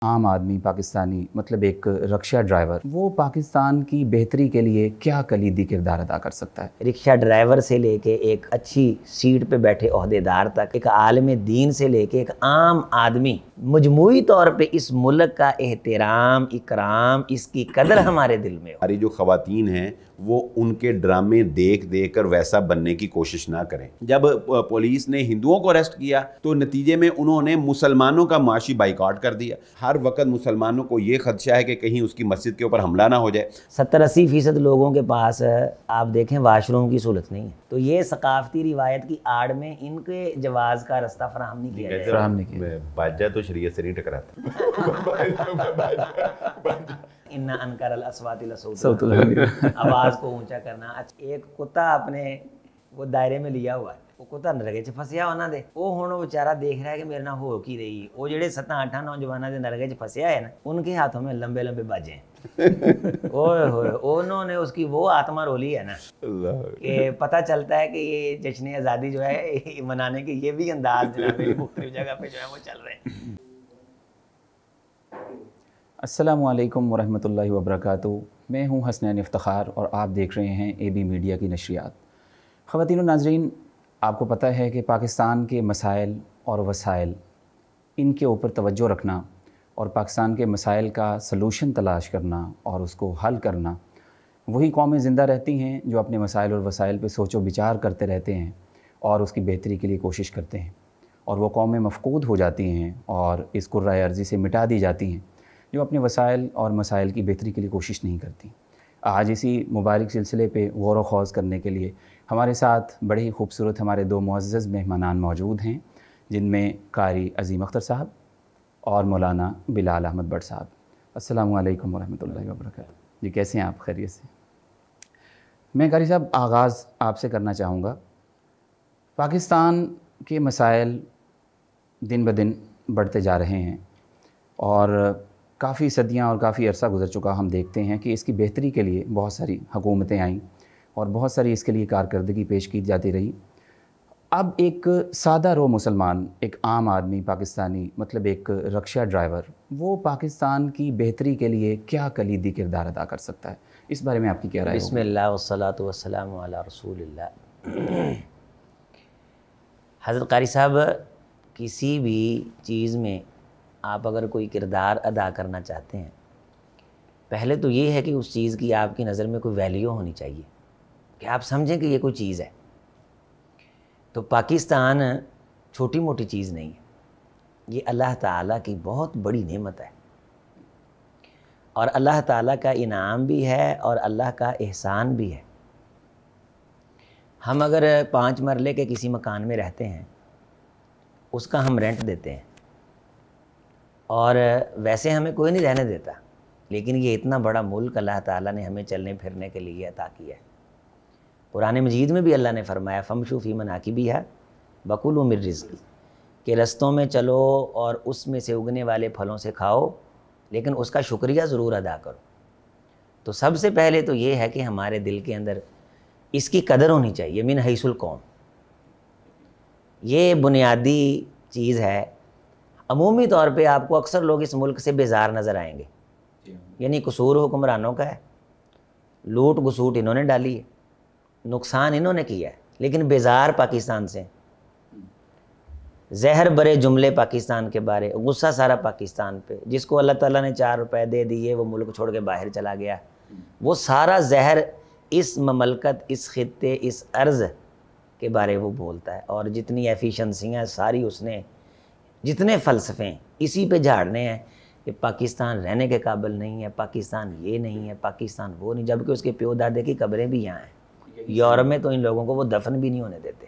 आम आदमी पाकिस्तानी मतलब एक रिक्शा ड्राइवर वो पाकिस्तान की बेहतरी के लिए क्या कलीदी किरदार अदा कर सकता है? रिक्शा ड्राइवर से लेके एक अच्छी सीट पे बैठे ओहदेदार तक, एक आलिम दीन से लेके एक आम आदमी, मजमूई तौर पे इस मुल्क का एहतराम, इकराम, इसकी कदर हमारे दिल में हो। हमारी जो ख़वातीन हैं वो उनके ड्रामे देख देख कर वैसा बनने की कोशिश ना करें। जब पुलिस ने हिंदुओं को अरेस्ट किया तो नतीजे में उन्होंने मुसलमानों का माशी बाइकआउट कर दिया। हर वक्त मुसलमानों को ये खदशा है कि कहीं उसकी मस्जिद के ऊपर हमला ना हो जाए। 70-80% लोगों के पास आप देखें वाशरूम की सहूलत नहीं है, तो ये सकाफती रिवायत की आड़ में इनके जवाज का रास्ता फराहम नहीं किया जाए। बाजा तो शरीयत से नहीं टकराता। इन्ना अनकरल अस्वातिल सौतुल आवाज़ को ऊंचा करना। अच्छा, एक कुत्ता अपने वो दायरे में लिया हुआ है, वो कुत्ता नरगे च फसिया होना दे, वो हुण बेचारा देख रहा है कि मेरे ना हो की रही। वो जेडे 7-8 नौजवानों के नरगे च फसिया है ना, उनके हाथों में लंबे लंबे बाजे हैं। ओए होए, उन्होंने उसकी वो आत्मा रोली है ना कि पता चलता है कि ये जश्न आज़ादी जो है मनाने के ये भी अंदाज जनाब मुख्तलिफ जगह पे जो है वो चल रहे हैं। अस्सलामु अलैकुम वरहमतुल्लाहि वबरकातुहू। मैं हूँ हसनैन इफ्तिखार और आप देख रहे हैं AB मीडिया की नशरियात। ख़वातीन और नाज़रीन, आपको पता है कि पाकिस्तान के मसाइल और वसाइल इनके ऊपर तवज्जो रखना और पाकिस्तान के मसाइल का सलूशन तलाश करना और उसको हल करना, वही कौमें ज़िंदा रहती हैं जो अपने मसाइल और वसाइल पे सोचो विचार करते रहते हैं और उसकी बेहतरी के लिए कोशिश करते हैं। और वो कौमें मफ़कूद हो जाती हैं और इस कुर्राए अर्ज़ी से मिटा दी जाती हैं जो अपने वसाइल और मसाइल की बेहतरी के लिए कोशिश नहीं करती। आज इसी मुबारक सिलसिले पे गौर व खौज़ करने के लिए हमारे साथ बड़े ही खूबसूरत हमारे दो मुअज़्ज़ज़ मेहमानान मौजूद हैं, जिनमें कारी अज़ीम अख्तर साहब और मौलाना बिलाल अहमद भट्ट साहब। अस्सलामु अलैकुम वरहमतुल्लाहि वबरकातुहू। जी, कैसे हैं आप? खैरियत से? मैं कारी साहब आगाज़ आपसे करना चाहूँगा। पाकिस्तान के मसाइल दिन ब दिन बढ़ते जा रहे हैं और काफ़ी सदियाँ और काफ़ी अरसा गुज़र चुका। हम देखते हैं कि इसकी बेहतरी के लिए बहुत सारी हुकूमतें आईं और बहुत सारी इसके लिए कारकर्दगी पेश की जाती रही। अब एक सादा रो मुसलमान, एक आम आदमी पाकिस्तानी मतलब एक रिक्शा ड्राइवर, वो पाकिस्तान की बेहतरी के लिए क्या कलीदी किरदार अदा कर सकता है? इस बारे में आपकी क्या राय है? बिस्मिल्लाह वस्सलातु वस्सलामु अला रसूलिल्लाह। हज़रत कारी साहब, किसी भी चीज़ में आप अगर कोई किरदार अदा करना चाहते हैं, पहले तो ये है कि उस चीज़ की आपकी नज़र में कोई वैल्यू होनी चाहिए कि आप समझें कि ये कोई चीज़ है। तो पाकिस्तान छोटी मोटी चीज़ नहीं है, ये अल्लाह ताला की बहुत बड़ी नेमत है और अल्लाह ताला का इनाम भी है और अल्लाह का एहसान भी है। हम अगर 5 मरले के किसी मकान में रहते हैं, उसका हम रेंट देते हैं और वैसे हमें कोई नहीं रहने देता, लेकिन ये इतना बड़ा मुल्क अल्लाह ताला ने हमें चलने फिरने के लिए अता किया है। कुरान मजीद में भी अल्लाह ने फरमाया फमशू फी मनाकिबिहा वकुलू मिर रिज़्क़ी, कि रस्तों में चलो और उसमें से उगने वाले फलों से खाओ, लेकिन उसका शुक्रिया ज़रूर अदा करो। तो सबसे पहले तो ये है कि हमारे दिल के अंदर इसकी कदर होनी चाहिए। मिन हैसुल कौम, ये बुनियादी चीज़ है। अमूमी तौर पे आपको अक्सर लोग इस मुल्क से बेजार नज़र आएंगे, यानी कसूर हुक्मरानों का है, लूट घसूट इन्होंने डाली है, नुकसान इन्होंने किया है, लेकिन बेजार पाकिस्तान से, जहर भरे जुमले पाकिस्तान के बारे, गुस्सा सारा पाकिस्तान पे। जिसको अल्लाह ताला ने 4 रुपए दे दिए वो मुल्क छोड़ के बाहर चला गया, वो सारा जहर इस ममलकत, इस खित्ते, इस अर्ज़ के बारे वो बोलता है। और जितनी एफिशिएंसियाँ सारी उसने, जितने फ़लसफ़े इसी पे झाड़ने हैं कि पाकिस्तान रहने के काबिल नहीं है, पाकिस्तान ये नहीं है, पाकिस्तान वो नहीं, जबकि उसके प्यो दादे की कब्रें भी यहाँ हैं। यूरोप में तो इन लोगों को वो दफन भी नहीं होने देते।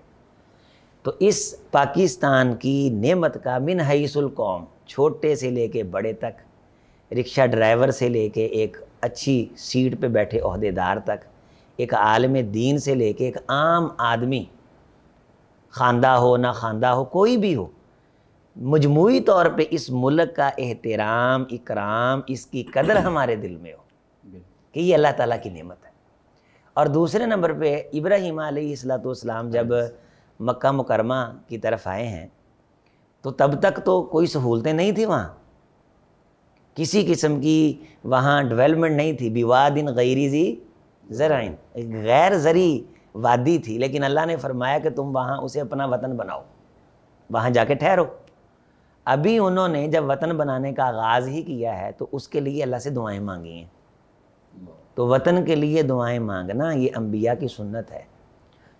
तो इस पाकिस्तान की नेमत का मिन हैसुल कौम, छोटे से लेके बड़े तक, रिक्शा ड्राइवर से लेके एक अच्छी सीट पे बैठे ओहदेदार तक, एक आलिम दीन से लेके एक आम आदमी, खानदा हो ना खानदा हो, कोई भी हो, मजमूई तौर पे इस मुल्क का एहतराम, इकराम, इसकी कदर हमारे दिल में हो कि ये अल्लाह ताला की नेमत है। और दूसरे नंबर पे इब्राहीम अलैहिस्सलाम जब मक्का मुकरमा की तरफ आए हैं तो तब तक तो कोई सहूलतें नहीं थी वहाँ। کسی قسم کی وہاں ڈیولپمنٹ نہیں تھی. بوادٍ غیر ذی زرعٍ، غیر زرعی وادی تھی، لیکن اللہ نے فرمایا کہ تم وہاں اسے اپنا وطن بناؤ، وہاں جا کے ٹھہرو. ابھی انہوں نے جب وطن بنانے کا آغاز ہی کیا ہے تو اس کے لیے اللہ سے دعائیں مانگی ہیں. تو وطن کے لیے دعائیں مانگنا یہ انبیاء کی سنت ہے.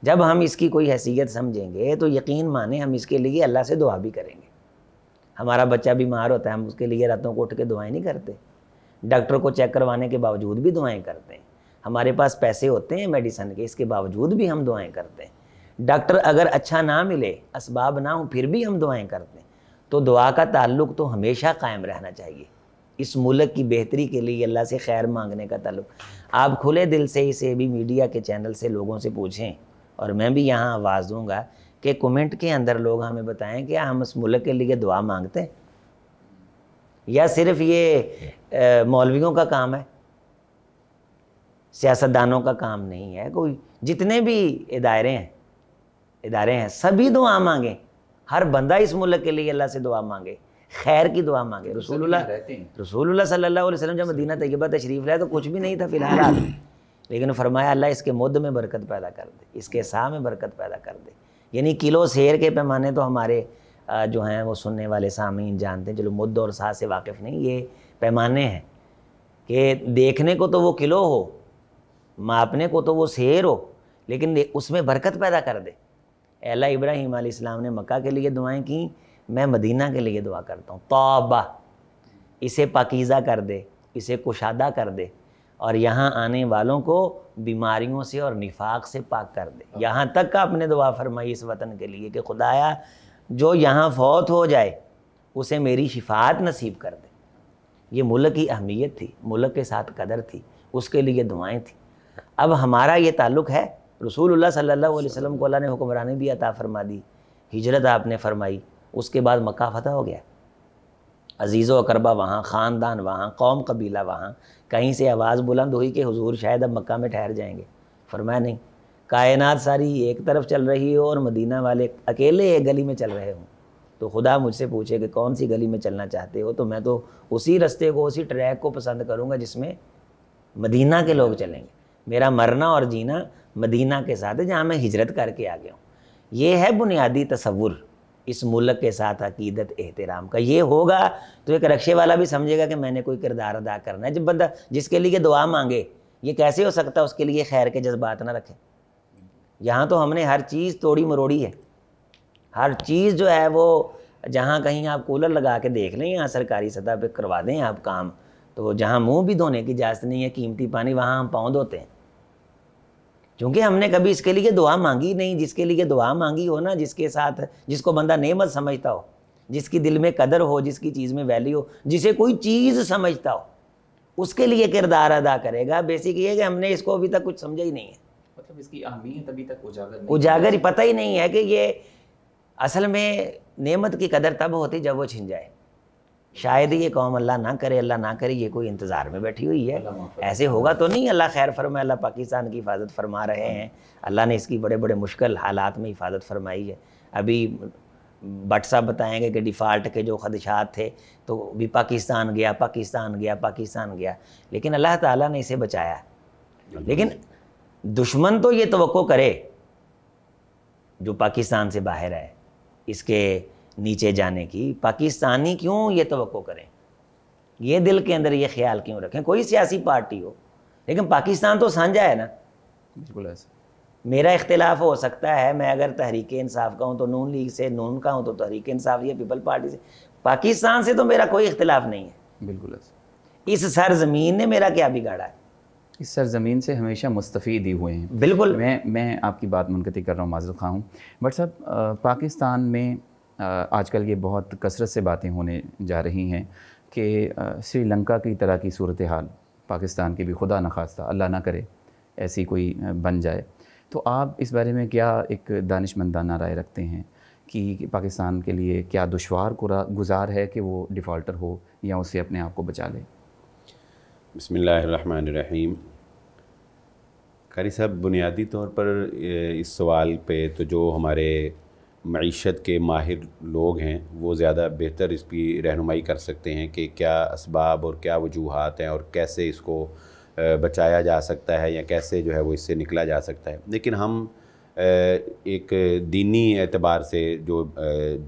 جب ہم اس کی کوئی حیثیت سمجھیں گے تو یقین مانیں ہم اس کے لیے اللہ سے دعا بھی کریں گے. ہمارا بچہ بیمار ہوتا ہے، ہم اس کے لیے راتوں کو اٹھ کے دعائیں نہیں کرتے. ڈاکٹر کو چیک کروانے کے باوجود بھی دعائیں کرتے ہیں. ہمارے پاس پیسے ہوتے ہیں میڈیسن کے، اس کے باوجود بھی ہم دعائیں کرتے ہیں. ڈاکٹر اگر اچھا نہ ملے، اسباب نہ ہوں، پھر بھی ہم دعائیں کرتے ہیں. تو دعا کا تعلق تو ہمیشہ قائم رہنا چاہیے. اس ملک کی بہتری کے لیے اللہ سے خیر مانگنے کا تعلق. آپ کھلے دل سے اسے بھی میڈیا کے چینل سے لوگوں سے پوچھیں، اور میں بھی یہاں آواز دوں گا کہ کومنٹ کے اندر لوگ ہمیں بتائیں کہ ہم اس ملک کے لیے دعا مانگتے ہیں یا صرف یہ مولویوں کا کام ہے، سیاستدانوں کا کام نہیں ہے. کوئی جتنے بھی ادارے ہیں سبھی دعا مانگیں. ہر بندہ اس ملک کے لیے اللہ سے دعا مانگے، خیر کی دعا مانگے. رسول اللہ صلی اللہ علیہ وسلم جب مدینہ طیبہ تشریف لائے تو کچھ بھی نہیں تھا فی الحال، لیکن فرمایا اللہ اس کے مد میں برکت پیدا کر دے، اس کے سا میں برکت پیدا کر دے. یعنی کلو سیر کے پیمانے تو ہمارے جو ہیں وہ سننے والے سامعین جانتے ہیں، چلو مد اور سا سے واقف نہیں، یہ پیمانے ہیں کہ دیکھنے کو تو وہ کلو ہو، ماپنے کو تو وہ سیر ہو، لیکن اس میں برکت پیدا کر دے. اے اللہ ابراہیم علیہ السلام نے مکہ کے لیے دعائیں کیں، میں مدینہ کے لیے دعا کرتا ہوں. توبہ، اسے پاکیزہ کر دے، اسے کشادہ کر دے، اور یہاں آنے والوں کو بیماریوں سے اور نفاق سے پاک کر دے. یہاں تک کا اپنے دعا فرمائی اس وطن کے لیے کہ خدایا جو یہاں فوت ہو جائے اسے میری شفاعت نصیب کر دے. یہ ملک کی اہمیت تھی، ملک کے ساتھ قدر تھی، اس کے لیے دعائیں تھیں. اب ہمارا یہ تعلق ہے. رسول اللہ صلی اللہ علیہ وسلم کو اللہ نے حکمرانی بھی عطا فرما دی، ہجرت آپ نے فرمائی، اس کے بعد مکہ فتح ہو گیا. عزیز و اقربا وہاں، خاندان وہاں، قوم قبیلہ وہاں. کہیں سے آواز بلند ہوئی کہ حضور شاید اب مکہ میں ٹھہر جائیں گے. فرمایا نہیں، کائنات ساری ایک طرف چل رہی ہو اور مدینہ والے اکیلے ایک گلی میں چل رہے ہوں تو خدا مجھ سے پوچھے کہ کون سی گلی میں چلنا چاہتے ہو، تو میں تو اسی رستے کو، اسی ٹریک کو پسند کروں گا جس میں مدینہ کے لوگ چلیں گے. میرا مرنا اور جینا مدینہ کے ساتھ ہے جہاں میں ہجرت کر کے آ گیا ہوں. یہ ہے بنیادی تصور اس ملک کے ساتھ عقیدت احترام کا. یہ ہوگا تو ایک رکشے والا بھی سمجھے گا کہ میں نے کوئی کردار ادا کرنا ہے. جب بندہ جس کے لیے دعا مانگے، یہ کیسے ہو سکتا ہے اس کے لیے خیر کے جذبات نہ رکھے؟ یہاں تو ہم نے ہر چیز توڑی مروڑی ہے. ہر چیز جو ہے وہ، جہاں کہیں آپ کولر لگا کے دیکھ لیں، یہاں سرکاری سطح پہ کروا دیں آپ کام، تو جہاں منہ بھی دھونے کی اجازت نہیں ہے، قیمتی پانی، وہاں ہم پاؤں دھوتے ہیں، کیونکہ ہم نے کبھی اس کے لیے دعا مانگی نہیں. جس کے لیے دعا مانگی ہو نا، جس کے ساتھ، جس کو بندہ نعمت سمجھتا ہو، جس کی دل میں قدر ہو، جس کی چیز میں ویلیو ہو، جسے کوئی چیز سمجھتا ہو، اس کے لیے کردار ادا کرے گا. بیسک یہ ہے کہ ہم نے اس کو ابھی تک کچھ سمجھا ہی نہیں ہے، مطلب اس کی اہمیت ابھی تک اجاگر ہی پتہ ہی نہیں ہے کہ یہ اصل میں نعمت کی قدر تب ہوتی جب وہ چھن جائے. شاید یہ قوم، اللہ نہ کرے، اللہ نہ کرے، یہ کوئی انتظار میں بیٹھی ہوئی ہے. ایسے ہوگا تو نہیں. اللہ خیر فرمائے، اللہ پاکستان کی حفاظت فرما رہے ہیں. اللہ نے اس کی بڑے بڑے مشکل حالات میں حفاظت فرمائی ہے. ابھی بٹ صاحب بتائیں گے کہ ڈیفالٹ کے جو خدشات تھے تو بھی پاکستان گیا، لیکن اللہ تعالیٰ نے اسے بچایا. لیکن دشمن تو یہ توقع کرے جو پاکستان سے باہر ہے اس کے نیچے جانے کی، پاکستانی کیوں یہ توقع کریں؟ یہ دل کے اندر یہ خیال کیوں رکھیں؟ کوئی سیاسی پارٹی ہو، لیکن پاکستان تو سانجا ہے نا. بالکل ایسا. میرا اختلاف ہو سکتا ہے، میں اگر تحریک انصاف کا ہوں تو نون لیگ سے، نون کا ہوں تو تحریک انصاف یا پیپل پارٹی سے. پاکستان سے تو میرا کوئی اختلاف نہیں ہے. بالکل ایسا. اس سرزمین نے میرا کیا بگاڑا ہے؟ اس سرزمین سے ہمیشہ مستفید ہی ہوئے ہیں. بالکل. میں آپ کی بات منقطع کر رہا ہوں، معذرت خواہ ہوں. بٹ صاحب، پاکستان میں آج کل یہ بہت کثرت سے باتیں ہونے جا رہی ہیں کہ سری لنکا کی طرح کی صورتحال پاکستان کی بھی خدا نخواستہ، اللہ نہ کرے ایسی کوئی بن جائے. تو آپ اس بارے میں کیا ایک دانشمندانہ رائے رکھتے ہیں کہ پاکستان کے لیے کیا دشوار گزار ہے کہ وہ ڈیفالٹر ہو یا اسے اپنے آپ کو بچا لے؟ بسم اللہ الرحمن الرحیم. قاری صاحب، بنیادی طور پر اس سوال پہ تو جو ہمارے معیشت کے ماہر لوگ ہیں وہ زیادہ بہتر اس کی رہنمائی کر سکتے ہیں کہ کیا اسباب اور کیا وجوہات ہیں اور کیسے اس کو بچایا جا سکتا ہے یا کیسے جو ہے وہ اس سے نکلا جا سکتا ہے. لیکن ہم ایک دینی اعتبار سے جو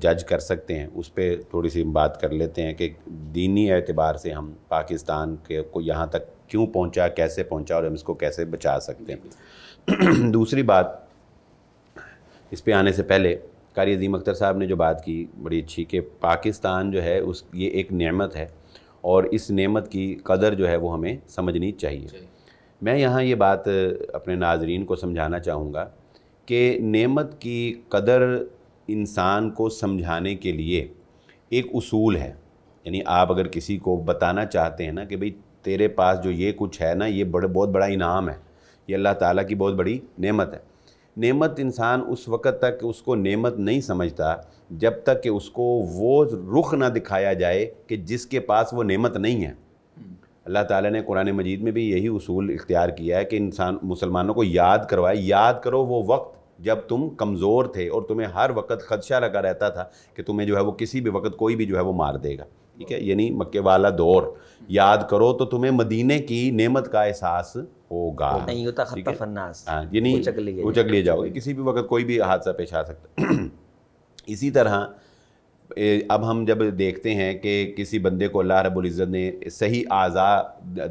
جج کر سکتے ہیں اس پہ تھوڑی سی بات کر لیتے ہیں کہ دینی اعتبار سے ہم پاکستان کے کو یہاں تک کیوں پہنچا, کیسے پہنچا اور ہم اس کو کیسے بچا سکتے ہیں. دوسری بات اس پہ آنے سے پہلے قاری عظیم اختر صاحب نے جو بات کی بڑی اچھی کہ پاکستان جو ہے یہ ایک نعمت ہے اور اس نعمت کی قدر جو ہے وہ ہمیں سمجھنی چاہیے. میں یہاں یہ بات اپنے ناظرین کو سمجھانا چاہوں گا کہ نعمت کی قدر انسان کو سمجھانے کے لیے ایک اصول ہے. یعنی آپ اگر کسی کو بتانا چاہتے ہیں نا کہ بھئی تیرے پاس جو یہ کچھ ہے نا یہ بہت بڑا انعام ہے, یہ اللہ تعالیٰ کی بہت بڑی نعمت ہے. نعمت انسان اس وقت تک اس کو نعمت نہیں سمجھتا جب تک کہ اس کو وہ رخ نہ دکھایا جائے کہ جس کے پاس وہ نعمت نہیں ہے. اللہ تعالیٰ نے قرآن مجید میں بھی یہی اصول اختیار کیا ہے کہ انسان مسلمانوں کو یاد کروائے, یاد کرو وہ وقت جب تم کمزور تھے اور تمہیں ہر وقت خدشہ لگا رہتا تھا کہ تمہیں جو ہے وہ کسی بھی وقت کوئی بھی جو ہے وہ مار دے گا. ٹھیک ہے, یعنی مکے والا دور یاد کرو تو تمہیں مدینے کی نعمت کا احساس ہوگا. یعنی اچک لیے جاؤ گے, کسی بھی وقت کوئی بھی حادثہ پیش آ سکتا. اسی طرح اب ہم جب دیکھتے ہیں کہ کسی بندے کو اللہ رب العزت نے صحیح اعضاء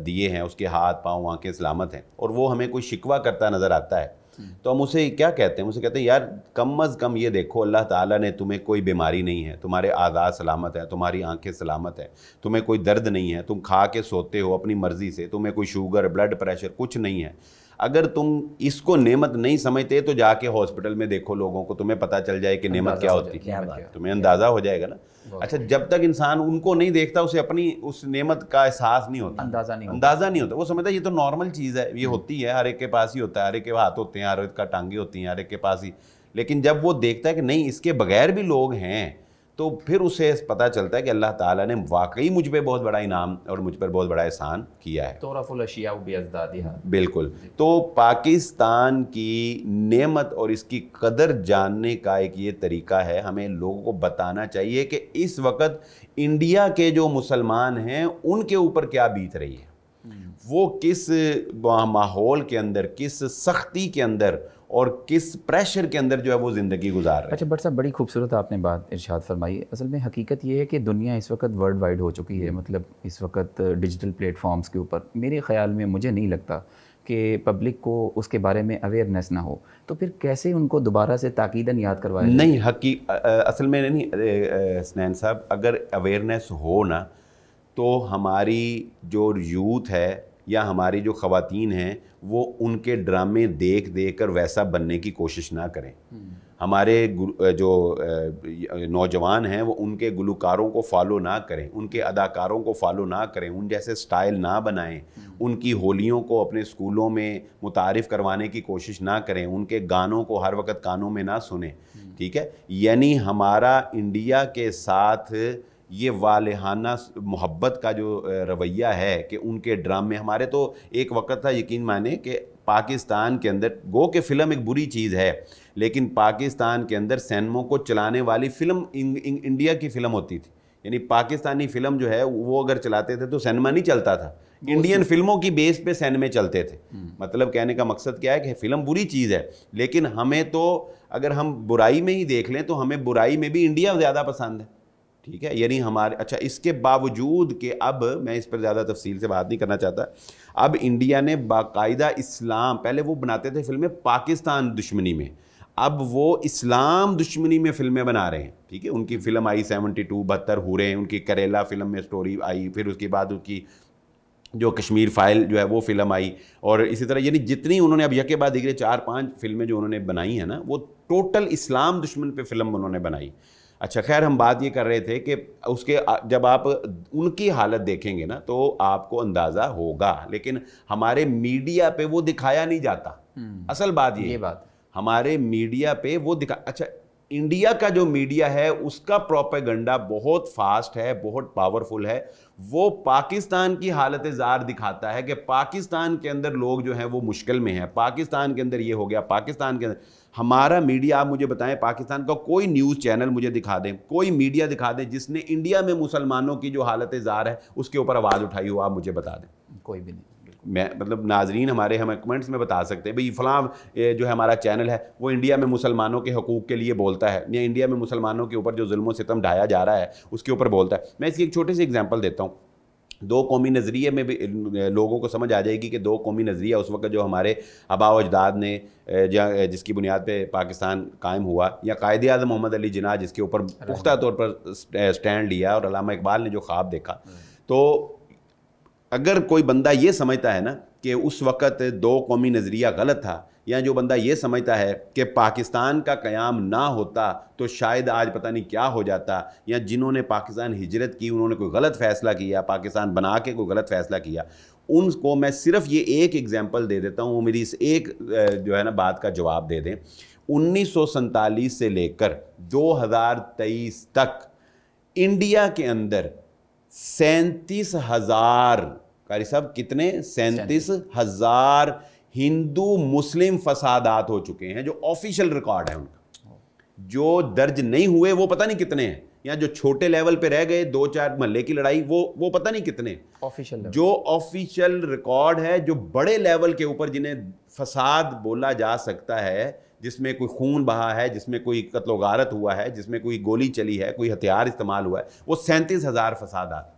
دیے ہیں, اس کے ہاتھ پاؤں آنکھیں سلامت ہیں, اور وہ ہمیں کوئی شکوہ کرتا نظر آتا ہے تو ہم اسے کیا کہتے ہیں؟ اسے کہتے ہیں یار کم از کم یہ دیکھو اللہ تعالیٰ نے تمہیں کوئی بیماری نہیں ہے, تمہارے اعضاء سلامت ہے, تمہاری آنکھیں سلامت ہے, تمہیں کوئی درد نہیں ہے, تم کھا کے سوتے ہو اپنی مرضی سے, تمہیں کوئی شوگر بلڈ پریشر کچھ نہیں ہے. اگر تم اس کو نعمت نہیں سمجھتے تو جا کے ہاسپٹل میں دیکھو لوگوں کو, تمہیں پتہ چل جائے کہ نعمت کیا ہوتی ہے, تمہیں اندازہ ہو جائے گا نا. اچھا, جب تک انسان ان کو نہیں دیکھتا اسے اپنی اس نعمت کا احساس نہیں ہوتا, اندازہ نہیں ہوتا. وہ سمجھتا ہے یہ تو نارمل چیز ہے, یہ ہوتی ہے, ہر ایک کے پاس ہی ہوتا ہے, ہر ایک کے ہاتھ ہوتے ہیں, ہر ایک کا ٹانگیں ہوتی ہیں, ہر ایک کے پاس ہی. لیکن جب وہ دیکھتا ہے کہ نہیں اس کے بغیر بھی لوگ ہیں تو پھر اسے پتہ چلتا ہے کہ اللہ تعالیٰ نے واقعی مجھ پہ بہت بڑا انعام اور مجھ پر بہت بڑا احسان کیا ہے. تعرف الاشیاء بأضدادها. بالکل. تو پاکستان کی نعمت اور اس کی قدر جاننے کا ایک یہ طریقہ ہے, ہمیں لوگوں کو بتانا چاہیے کہ اس وقت انڈیا کے جو مسلمان ہیں ان کے اوپر کیا بیت رہی ہے, وہ کس ماحول کے اندر, کس سختی کے اندر اور کس پریشر کے اندر جو ہے وہ زندگی گزار رہے ہیں. اچھا بٹ صاحب, بڑی خوبصورت آپ نے بات ارشاد فرمائی. اصل میں حقیقت یہ ہے کہ دنیا اس وقت ورلڈ وائڈ ہو چکی ہے, مطلب اس وقت ڈیجیٹل پلیٹ فارمز کے اوپر میرے خیال میں مجھے نہیں لگتا کہ پبلک کو اس کے بارے میں اویئرنیس نہ ہو, تو پھر کیسے ان کو دوبارہ سے تاکیداً یاد کروایا جائے؟ نہیں, اصل میں نہیں حسنین صاحب, اگر اویئرنیس ہو نا تو ہماری جو یوتھ ہے یا ہماری جو خواتین ہیں وہ ان کے ڈرامے دیکھ کر ویسا بننے کی کوشش نہ کریں. ہمارے جو نوجوان ہیں وہ ان کے گلوکاروں کو فالو نہ کریں, ان کے اداکاروں کو فالو نہ کریں, ان جیسے سٹائل نہ بنائیں, ان کی ہولیوں کو اپنے اسکولوں میں متعارف کروانے کی کوشش نہ کریں, ان کے گانوں کو ہر وقت کانوں میں نہ سنیں. ٹھیک ہے, یعنی ہمارا انڈیا کے ساتھ یہ والہانہ محبت کا جو رویہ ہے کہ ان کے ڈرامے, ہمارے تو ایک وقت تھا یقین مانے کہ پاکستان کے اندر گو کہ فلم ایک بری چیز ہے, لیکن پاکستان کے اندر سینموں کو چلانے والی فلم انڈیا کی فلم ہوتی تھی. یعنی پاکستانی فلم جو ہے وہ اگر چلاتے تھے تو سینما نہیں چلتا تھا, انڈین فلموں کی بیس پہ سینمے چلتے تھے. مطلب کہنے کا مقصد کیا ہے کہ فلم بری چیز ہے, لیکن ہمیں تو اگر ہم برائی میں ہی دیکھ لیں تو ہمیں برائی میں بھی انڈیا زیادہ پسند ہے. ٹھیک ہے, یعنی ہمارے اچھا اس کے باوجود کہ اب میں اس پر زیادہ تفصیل سے بات نہیں کرنا چاہتا, اب انڈیا نے باقاعدہ اسلام, پہلے وہ بناتے تھے فلمیں پاکستان دشمنی میں, اب وہ اسلام دشمنی میں فلمیں بنا رہے ہیں. ٹھیک ہے, ان کی فلم آئی 72 72 ہورے, ان کی کریلا فلم میں سٹوری آئی, پھر اس کے بعد ان کی جو کشمیر فائل جو ہے وہ فلم آئی, اور اسی طرح یعنی جتنی انہوں نے اب یکے بعد دیکھے 4-5 فلمیں جو انہوں نے بنائی ہیں نا وہ ٹوٹل اسلام دشمن پہ فلم انہوں نے بنائی. اچھا خیر, ہم بات یہ کر رہے تھے کہ اس کے جب آپ ان کی حالت دیکھیں گے نا تو آپ کو اندازہ ہوگا, لیکن ہمارے میڈیا پہ وہ دکھایا نہیں جاتا. اصل بات یہ بات ہمارے میڈیا پہ وہ اچھا इंडिया का जो मीडिया है उसका प्रोपेगेंडा बहुत फास्ट है, बहुत पावरफुल है। वो पाकिस्तान की हालत ज़ार दिखाता है कि पाकिस्तान के अंदर लोग जो हैं वो मुश्किल में हैं, पाकिस्तान के अंदर ये हो गया, पाकिस्तान के अंदर। हमारा मीडिया, आप मुझे बताएं, पाकिस्तान का कोई न्यूज़ चैनल मुझे दिखा दें, कोई मीडिया दिखा दें जिसने इंडिया में मुसलमानों की जो हालत ज़ार है उसके ऊपर आवाज़ उठाई हो, आप मुझे बता दें। कोई भी नहीं। मैं मतलब नाजरीन हमारे हमें कमेंट्स में बता सकते हैं भाई फ़लाँ जो है हमारा चैनल है वो इंडिया में मुसलमानों के हकूक़ के लिए बोलता है, या इंडिया में मुसलमानों के ऊपर जो जुल्म सितम ढाया जा रहा है उसके ऊपर बोलता है। मैं इसकी एक छोटी सी एग्जांपल देता हूँ। दो कौमी नज़रिए में भी लोगों को समझ आ जाएगी कि दो कौमी नज़रिया उस वक्त जो हमारे आबा व अजदाद ने जिसकी बुनियाद पे पाकिस्तान कायम हुआ, या कायदे आज़म मोहम्मद अली जिन्ना जिसके ऊपर पुख्ता तौर पर स्टैंड लिया, और अल्लामा इकबाल ने जो ख्वाब देखा, तो अगर कोई बंदा ये समझता है ना कि उस वक़्त दो कौमी नज़रिया गलत था, या जो बंदा ये समझता है कि पाकिस्तान का क़याम ना होता तो शायद आज पता नहीं क्या हो जाता, या जिन्होंने पाकिस्तान हिजरत की उन्होंने कोई गलत फ़ैसला किया, पाकिस्तान बना के कोई गलत फ़ैसला किया, उनको मैं सिर्फ़ ये एक एग्ज़ाम्पल दे देता हूँ, वो मेरी इस एक जो है ना बात का जवाब दे दें। 1947 से लेकर 2023 तक इंडिया के अंदर 37,000, कारी साहब कितने, 37,000 हिंदू मुस्लिम फसादात हो चुके हैं, जो ऑफिशियल रिकॉर्ड है उनका। जो दर्ज नहीं हुए वो पता नहीं कितने हैं, या जो छोटे लेवल पे रह गए 2-4 महल्ले की लड़ाई वो पता नहीं कितने ऑफिशियल, जो ऑफिशियल रिकॉर्ड है, जो बड़े लेवल के ऊपर जिन्हें फसाद बोला जा सकता है, जिसमें कोई खून बहा है, जिसमें कोई कत्ल गारत हुआ है, जिसमें कोई गोली चली है, कोई हथियार इस्तेमाल हुआ है, वो 37,000 फसादात।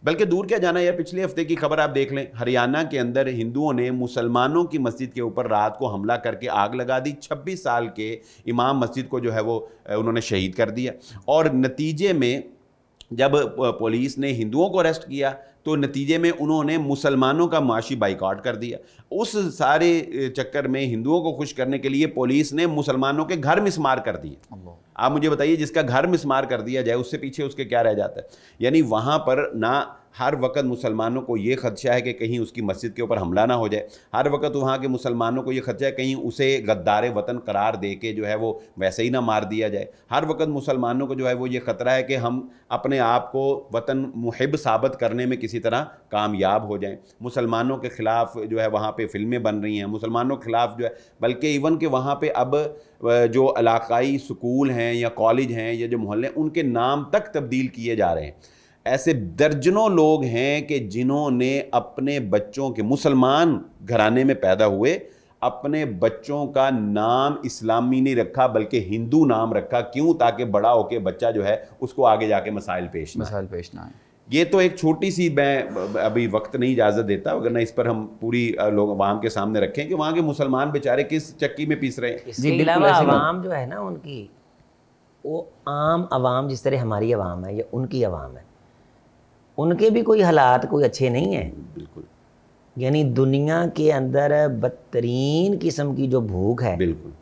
बल्कि दूर क्या जाना यार, पिछले हफ्ते की खबर आप देख लें, हरियाणा के अंदर हिंदुओं ने मुसलमानों की मस्जिद के ऊपर रात को हमला करके आग लगा दी। 26 साल के इमाम मस्जिद को जो है वो उन्होंने शहीद कर दिया। और नतीजे में जब पुलिस ने हिंदुओं को अरेस्ट किया तो नतीजे में उन्होंने मुसलमानों का माशी बाइकआउट कर दिया। उस सारे चक्कर में हिंदुओं को खुश करने के लिए पुलिस ने मुसलमानों के घर मिसमार कर दिए। आप मुझे बताइए, जिसका घर मिसमार कर दिया जाए उससे पीछे उसके क्या रह जाता है। यानी वहाँ पर ना हर वक्त मुसलमानों को ये खदशा है कि कहीं उसकी मस्जिद के ऊपर हमला ना हो जाए, हर वक्त वहाँ के मुसलमानों को ये खदशा है कहीं उसे गद्दार वतन करार दे के जो है वो वैसे ही ना मार दिया जाए, हर वक्त मुसलमानों को जो है वो ये ख़तरा है कि हम अपने आप को वतन मुहिब साबित करने में किसी तरह कामयाब हो जाएं। मुसलमानों के ख़िलाफ़ जो है वहाँ पे फ़िल्में बन रही हैं, मुसलमानों के ख़िलाफ़ जो है, बल्कि इवन के वहाँ पे अब जो इलाकाई स्कूल हैं या कॉलेज हैं या जो मोहल्ले, उनके नाम तक तब्दील किए जा रहे हैं। ऐसे दर्जनों लोग हैं कि जिन्होंने अपने बच्चों के, मुसलमान घराने में पैदा हुए, अपने बच्चों का नाम इस्लामी नहीं रखा बल्कि हिंदू नाम रखा। क्यों? ताकि बड़ा होकर बच्चा जो है उसको आगे जाके मसाइल पेश ना आए। ये तो एक छोटी सी, मैं अभी वक्त नहीं इजाज़त देता, वरना इस पर हम पूरी लोग अवाम के सामने रखें कि वहाँ के मुसलमान बेचारे किस चक्की में पीस रहे हैं। इसके अलावा अवाम जो है ना उनकी, वो आम अवाम जिस तरह हमारी अवाम है या उनकी अवाम है, उनके भी कोई हालात कोई अच्छे नहीं हैं। बिल्कुल। यानी दुनिया के अंदर बदतरीन किस्म की जो भूख है बिल्कुल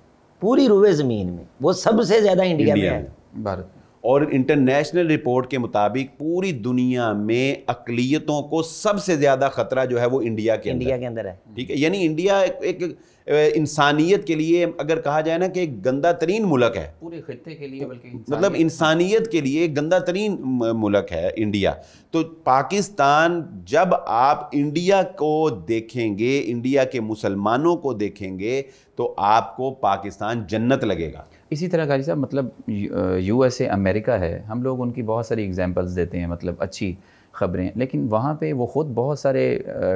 पूरी रुए ज़मीन में, वो सबसे ज़्यादा इंडिया में है, भारत। और इंटरनेशनल रिपोर्ट के मुताबिक पूरी दुनिया में अक़लियतों को सबसे ज़्यादा ख़तरा जो है वो इंडिया के अंदर है। ठीक है, यानी इंडिया एक इंसानियत के लिए अगर कहा जाए ना कि एक गंदा तरीन मुल्क है, पूरे खित्ते के लिए, बल्कि मतलब इंसानियत के लिए एक गंदा तरीन मुल्क है इंडिया। तो पाकिस्तान, जब आप इंडिया को देखेंगे, इंडिया के मुसलमानों को देखेंगे, तो आपको पाकिस्तान जन्नत लगेगा। इसी तरह कारी साहब, मतलब USA अमेरिका है, हम लोग उनकी बहुत सारी एग्जांपल्स देते हैं, मतलब अच्छी ख़बरें, लेकिन वहाँ पे वो ख़ुद बहुत सारे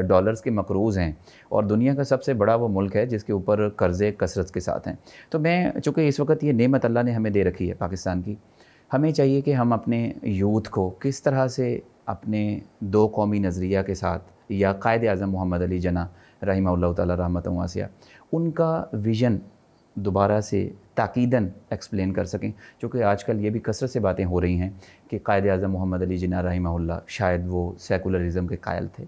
डॉलर्स के मकरूज़ हैं और दुनिया का सबसे बड़ा वो मुल्क है जिसके ऊपर कर्ज़े कसरत के साथ हैं। तो मैं, चूँकि इस वक्त ये नेमत अल्लाह ने हमें दे रखी है पाकिस्तान की, हमें चाहिए कि हम अपने यूथ को किस तरह से अपने दो कौमी नज़रिया के साथ, या कायदे आज़म मोहम्मद अली जिन्ना रहिमहुल्लाह तआला रहमतन वासिया, उनका विज़न दोबारा से ताकीदन एक्सप्लेन कर सकें। क्योंकि आजकल ये भी कसरत से बातें हो रही हैं कि कायदे आज़म मोहम्मद अली जिन्ना रहिमहुल्लाह शायद वो सेकुलरिज़म के कायल थे,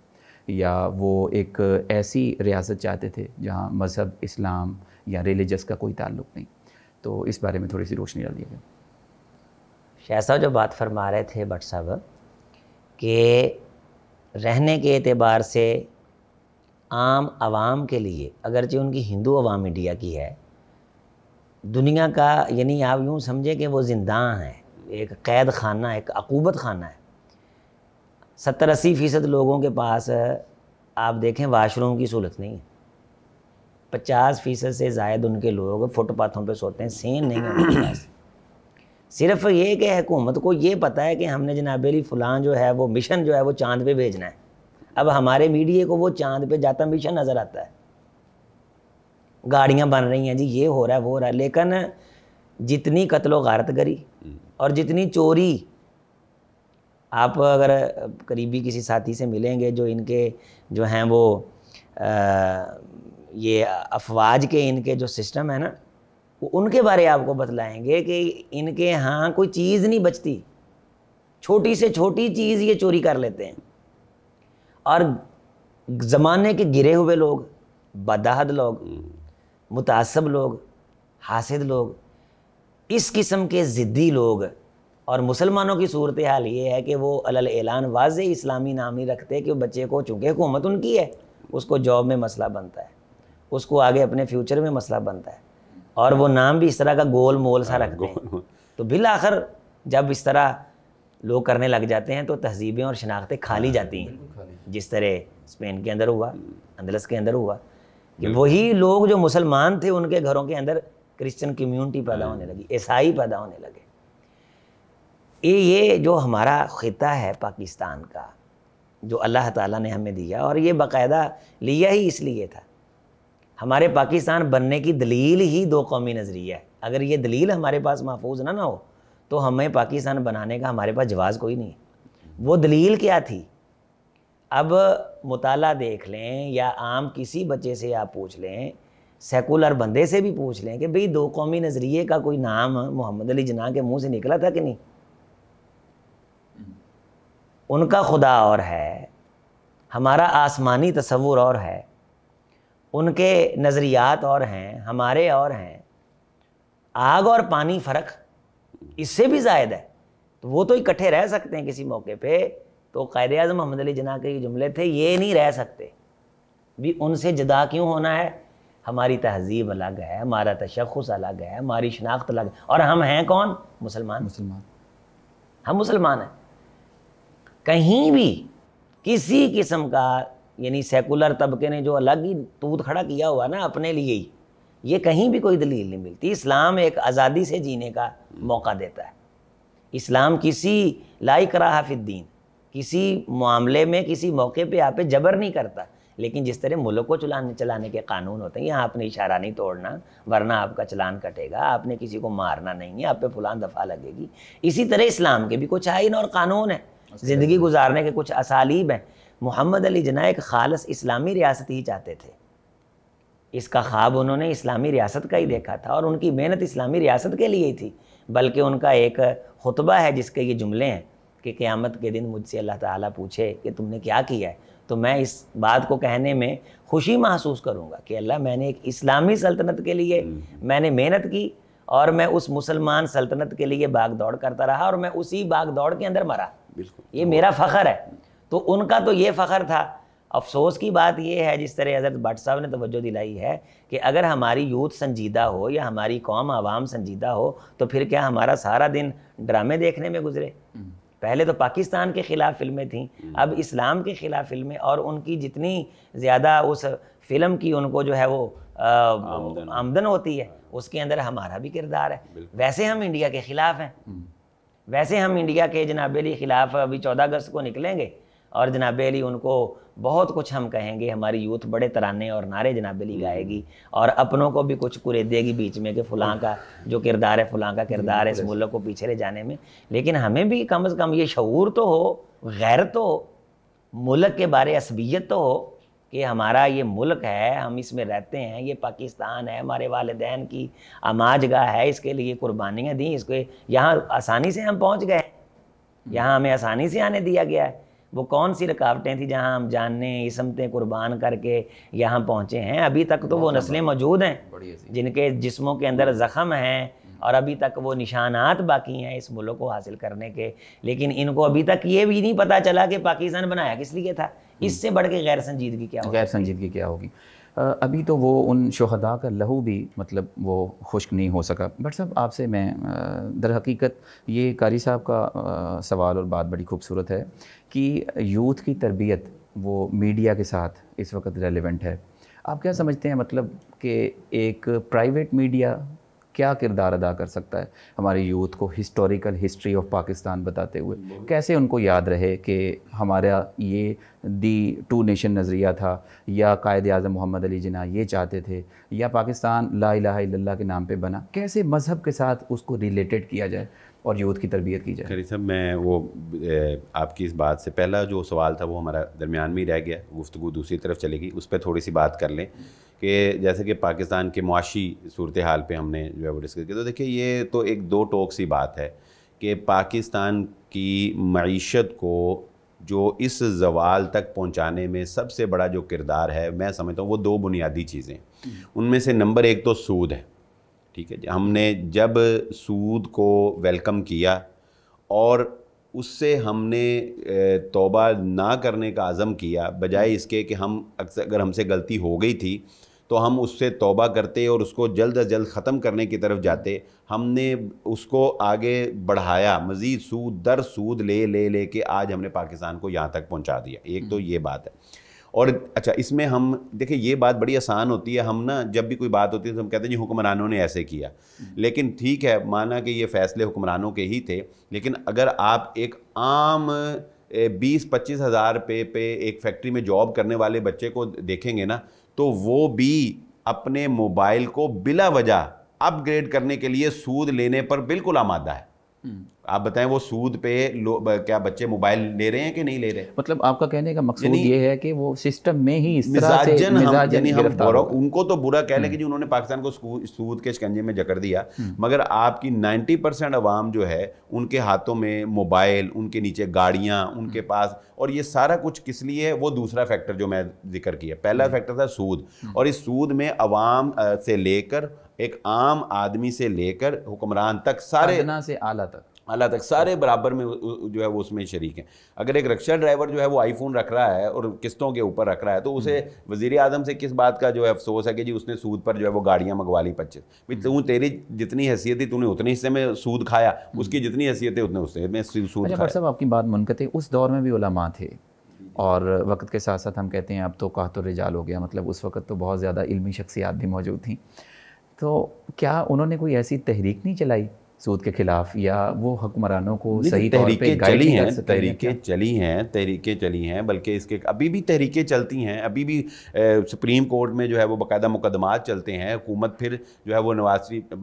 या वो एक ऐसी रियासत चाहते थे जहाँ मज़हब, इस्लाम या रिलीजस का कोई ताल्लुक़ नहीं। तो इस बारे में थोड़ी सी रोशनी डालिएगा। शाह साहब जो बात फरमा रहे थे भट्ट साहब कि रहने के एतबार से आम आवाम के लिए, अगरचे उनकी हिंदू अवाम इंडिया की है, دنیا کا، یعنی آپ یوں سمجھیں کہ وہ زندان ہے، ایک قید خانہ، ایک عقوبت خانہ ہے۔ 70-80% لوگوں کے پاس آپ دیکھیں واش روم کی سہولت نہیں ہے، 50% سے زائد ان کے لوگ فٹ پاتھوں پہ سوتے ہیں، سین نہیں ہے ان کے پاس۔ صرف یہ کہ حکومت کو یہ پتہ ہے کہ ہم نے جناب علی فلاں جو ہے وہ مشن جو ہے وہ چاند پہ بھیجنا ہے، اب ہمارے میڈیا کو وہ چاند پہ جاتا مشن نظر آتا ہے، گاڑیاں بن رہی ہیں جی، یہ ہو رہا ہے وہ ہو رہا ہے، لیکن جتنی قتل و غارت گری اور جتنی چوری، آپ اگر قریبی کسی ساتھی سے ملیں گے جو ان کے جو ہیں وہ یہ افواج کے ان کے جو سسٹم ہے نا، وہ ان کے بارے آپ کو بتلائیں گے کہ ان کے ہاں کوئی چیز نہیں بچتی، چھوٹی سے چھوٹی چیز یہ چوری کر لیتے ہیں۔ اور زمانے کے گرے ہوئے لوگ، بدعہد لوگ، متعصب لوگ، حاسد لوگ، اس قسم کے ضدی لوگ، اور مسلمانوں کی صورتحال یہ ہے کہ وہ علی الاعلان واضح اسلامی نام نہیں رکھتے کہ بچے کو، چونکہ حکومت ان کی ہے، اس کو جاب میں مسئلہ بنتا ہے، اس کو آگے اپنے فیوچر میں مسئلہ بنتا ہے، اور وہ نام بھی اس طرح کا گول مول سا رکھتے ہیں۔ تو بالآخر جب اس طرح لوگ کرنے لگ جاتے ہیں تو تہذیبیں اور شناختیں کھا لی جاتی ہیں، جس طرح اسپین کے اندر ہوا، اندلس کے اندر ہوا، کہ وہی لوگ جو مسلمان تھے ان کے گھروں کے اندر کرسچن کمیونٹی پیدا ہونے لگی، عیسائی پیدا ہونے لگے۔ یہ جو ہمارا خطہ ہے پاکستان کا، جو اللہ تعالیٰ نے ہمیں دیا، اور یہ باقاعدہ لیا ہی اس لیے تھا، ہمارے پاکستان بننے کی دلیل ہی دو قومی نظریہ ہے۔ اگر یہ دلیل ہمارے پاس محفوظ نہ ہو تو ہمیں پاکستان بنانے کا ہمارے پاس جواز کوئی نہیں ہے۔ وہ دلیل کیا تھی؟ اب مطالعہ دیکھ لیں یا عام کسی بچے سے آپ پوچھ لیں، سیکولر بندے سے بھی پوچھ لیں کہ بھئی دو قومی نظریے کا کوئی نام محمد علی جناح کے منہ سے نکلا تھا کہ نہیں؟ ان کا خدا اور ہے، ہمارا آسمانی تصور اور ہے، ان کے نظریات اور ہیں، ہمارے اور ہیں، آگ اور پانی فرق اس سے بھی زائد ہے، تو وہ تو اکٹھے رہ سکتے ہیں کسی موقع پہ۔ تو قائد اعظم محمد علی جناح کے یہ جملے تھے، یہ نہیں رہ سکتے بھی، ان سے جدا کیوں ہونا ہے؟ ہماری تہذیب الگ ہے، ہمارا تشخص الگ ہے، ہماری شناخت الگ ہے، اور ہم ہیں کون؟ مسلمان۔ ہم مسلمان ہیں۔ کہیں بھی کسی قسم کا، یعنی سیکولر طبقے نے جو الگ ہی توت کھڑا کیا ہوا نا اپنے لیے ہی، یہ کہیں بھی کوئی دلیل نہیں ملتی۔ اسلام ایک آزادی سے جینے کا موقع دیتا ہے۔ اسلام کسی لا اکراہ فی الدین، کسی معاملے میں کسی موقع پہ آپ پہ جبر نہیں کرتا، لیکن جس طرح ملک کو چلانے کے قانون ہوتے ہیں، یہاں آپ نے اشارہ نہیں توڑنا ورنہ آپ کا چلان کٹے گا، آپ نے کسی کو مارنا نہیں ہے، آپ پہ فلان دفعہ لگے گی، اسی طرح اسلام کے بھی کچھ آئین اور قانون ہیں، زندگی گزارنے کے کچھ اسالیب ہیں۔ محمد علی جناح ایک خالص اسلامی ریاست ہی چاہتے تھے، اس کا خواب انہوں نے اسلامی ریاست کا ہی دیکھا تھا، اور ان کی محنت اسلامی ریاست کے لیے ہی تھی۔ بلکہ ان کا ایک خطبہ ہے جس کے یہ جملے ہیں کہ قیامت کے دن مجھ سے اللہ تعالیٰ پوچھے کہ تم نے کیا کیا ہے، تو میں اس بات کو کہنے میں خوشی محسوس کروں گا کہ اللہ، میں نے ایک اسلامی سلطنت کے لیے میں نے محنت کی، اور میں اس مسلمان سلطنت کے لیے باغ دوڑ کرتا رہا، اور میں اسی باغ دوڑ کے اندر مرا۔ یہ میرا فخر ہے۔ تو ان کا تو یہ فخر تھا۔ افسوس کی بات یہ ہے، جس طرح حضرت بٹ صاحب نے توجہ دلائی ہے، کہ اگر ہماری یوتھ سنجیدہ ہو یا ہماری قوم عوام سنجیدہ ہو تو پھر کیا ہمارا سارا دن ڈرامے دیکھنے میں گزرے؟ پہلے تو پاکستان کے خلاف فلمیں تھیں، اب اسلام کے خلاف فلمیں، اور ان کی جتنی زیادہ اس فلم کی ان کو جو ہے وہ آمدن ہوتی ہے، اس کے اندر ہمارا بھی کردار ہے۔ ویسے ہم انڈیا کے خلاف ہیں، ویسے ہم انڈیا کے جناب علی خلاف ابھی 14 اگست کو نکلیں گے، اور جناب علی ان کو بہت کچھ ہم کہیں گے، ہماری یوتھ بڑے ترانے اور نعرے جناب علی گائے گی، اور اپنوں کو بھی کچھ کرے دے گی بیچ میں کہ فلاں کا جو کردار ہے، فلاں کا کردار ہے اس ملک کو پیچھے لے جانے میں۔ لیکن ہمیں بھی کم از کم یہ شعور تو ہو، غیرت تو ہو، ملک کے بارے عصبیت تو ہو کہ ہمارا یہ ملک ہے، ہم اس میں رہتے ہیں، یہ پاکستان ہے، ہمارے والدین کی آماج گاہ ہے، اس کے لیے قربانیاں دیں، اس کے یہاں آسانی سے ہم پہنچ گئے، یہاں ہمیں آسانی سے آنے دیا گیا ہے۔ وہ کون سی رکاوٹیں تھیں جہاں ہم جانیں عصمتیں قربان کر کے یہاں پہنچے ہیں؟ ابھی تک تو وہ نسلیں موجود ہیں جن کے جسموں کے اندر زخم ہیں، اور ابھی تک وہ نشانات باقی ہیں اس ملک کو حاصل کرنے کے، لیکن ان کو ابھی تک یہ بھی نہیں پتہ چلا کہ پاکستان بنایا کس لیے تھا۔ اس سے بڑھ کے غیر سنجیدگی کیا ہوگی؟ غیر سنجیدگی کیا ہوگی؟ ابھی تو وہ ان شہداء کا لہو بھی مطلب وہ خشک نہیں ہو سکا. بٹ صاحب آپ سے میں در حقیقت یہ قاری صاحب کا سوال اور بات بڑی خوبصورت ہے کہ یوتھ کی تربیت وہ میڈیا کے ساتھ اس وقت ریلیونٹ ہے. آپ کیا سمجھتے ہیں مطلب کہ ایک پرائیویٹ میڈیا کیا کردار ادا کر سکتا ہے ہمارے یوتھ کو ہسٹوریکل ہسٹری آف پاکستان بتاتے ہوئے؟ کیسے ان کو یاد رہے کہ ہمارا یہ دی ٹو نیشن نظریہ تھا، یا قائد اعظم محمد علی جناح یہ چاہتے تھے، یا پاکستان لا الہ الا اللہ کے نام پہ بنا؟ کیسے مذہب کے ساتھ اس کو ریلیٹڈ کیا جائے اور یوتھ کی تربیت کی جائے؟ قاری صاحب میں وہ آپ کی اس بات سے پہلا جو سوال تھا وہ ہمارا درمیان میں ہی رہ گیا، گفتگو دوسری طرف چلے گی، اس پہ تھوڑی سی بات کر لیں کہ جیسے کہ پاکستان کے معاشی صورتحال پہ ہم نے جو ہے وہ ڈسکس کیا. تو دیکھیں یہ تو ایک دو ٹوک سی بات ہے کہ پاکستان کی معیشت کو جو اس زوال تک پہنچانے میں سب سے بڑا جو کردار ہے میں سمجھتا ہوں وہ دو بنیادی چیزیں، ان میں سے نمبر ایک تو سود ہے. ٹھیک ہے، ہم نے جب سود کو ویلکم کیا اور اس سے ہم نے توبہ نہ کرنے کا عزم کیا، بجائے اس کے کہ ہم اگر ہم سے غلطی ہو گئی تھی تو ہم اس سے توبہ کرتے اور اس کو جلد از جلد ختم کرنے کی طرف جاتے، ہم نے اس کو آگے بڑھایا، مزید سود در سود لے کے آج ہم نے پاکستان کو یہاں تک پہنچا دیا. ایک تو یہ بات ہے. اور اچھا اس میں ہم دیکھیں یہ بات بڑی آسان ہوتی ہے، ہم نا جب بھی کوئی بات ہوتی ہے تو ہم کہتے ہیں جی حکمرانوں نے ایسے کیا، لیکن ٹھیک ہے مانا کہ یہ فیصلے حکمرانوں کے ہی تھے، لیکن اگر آپ ایک عام 20-25 ہزار پہ ایک فیکٹری میں جاب کرنے والے بچے کو دیکھیں گے نا تو وہ بھی اپنے موبائل کو بلا وجہ اپ گریڈ کرنے کے لیے سود لینے پر بالکل آمادہ ہے. آپ بتائیں وہ سود پہ کیا بچے موبائل لے رہے ہیں کہ نہیں لے رہے؟ مطلب آپ کا کہنے کا مقصود یہ ہے کہ وہ سسٹم میں ہی اس طرح سے مزاجن گرفتار ہو. ان کو تو برا کہہ لیں کہ جی انہوں نے پاکستان کو سود کے شکنجے میں جکڑ دیا، مگر آپ کی 90% عوام جو ہے ان کے ہاتھوں میں موبائل، ان کے نیچے گاڑیاں، ان کے پاس، اور یہ سارا کچھ کس لیے ہے؟ وہ دوسرا فیکٹر جو میں ذکر کیا، پہلا فیکٹر تھا سود، اور اس سود میں عوام سے لے کر ایک عام آدمی سے لے کر حکمران تک سارے ادنا سے اعلیٰ تک سارے برابر میں جو ہے وہ اس میں شریک ہیں. اگر ایک رکشہ ڈرائیور جو ہے وہ آئی فون رکھ رہا ہے اور قسطوں کے اوپر رکھ رہا ہے تو اسے وزیر اعظم سے کس بات کا جو ہے افسوس ہے کہ جی اس نے سود پر جو ہے وہ گاڑیاں منگوا لی 25؟ تیری جتنی حیثیت تھی تو نے اتنے حصے میں سود کھایا، اس کی جتنی حیثیت ہے اتنے حصے میں سود کھایا. صاحب آپ کی بات منقطع، اس دور میں بھی علماء تھے اور وقت کے ساتھ ساتھ ہم کہتے ہیں اب تو قحط الرجال ہو گیا، مطلب اس وقت تو بہت زیادہ علمی شخصیات بھی موجود تھیں. تو کیا انہوں نے کوئی ایسی تحریک نہیں چلائی سود کے خلاف، یا وہ حکمرانوں کو صحیح طور پہ گائیڈ نہیں کر سکتے؟ تحریکیں چلی ہیں، بلکہ اس کے ابھی بھی تحریکیں چلتی ہیں، ابھی بھی سپریم کورٹ میں جو ہے وہ باقاعدہ مقدمات چلتے ہیں. حکومت پھر جو ہے وہ نواز شریف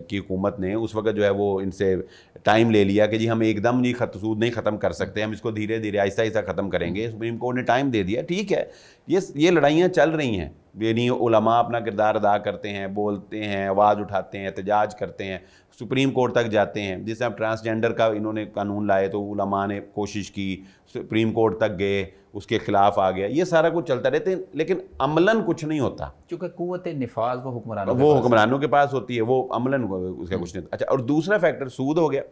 کی حکومت نے اس وقت جو ہے وہ ان سے ٹائم لے لیا کہ جی ہم ایک دم سود نہیں ختم کر سکتے، ہم اس کو دھیرے دھیرے آہستہ آہستہ ختم کریں گے. سپریم کورٹ نے ٹائم دے دیا، ٹھیک ہے، یہ لڑائیاں چل رہی ہیں. یعنی علماء اپنا کردار ادا کرتے ہیں، بولتے ہیں، آواز اٹھاتے ہیں، احتجاج کرتے ہیں، سپریم کورٹ تک جاتے ہیں. جیسے اب ٹرانسجینڈر کا انہوں نے قانون لائے تو علماء نے کوشش کی، سپریم کورٹ تک گئے، اس کے خلاف آ گیا. یہ سارا کچھ چلتا رہتے ہیں لیکن عملاً کچھ نہیں ہوتا، چونکہ قوت نفاذ وہ حکمرانوں کے پاس ہوتی ہے، وہ عملاً اس کا کچھ نہیں. اچھا، اور دوسرا فیکٹر سود ہو گیا،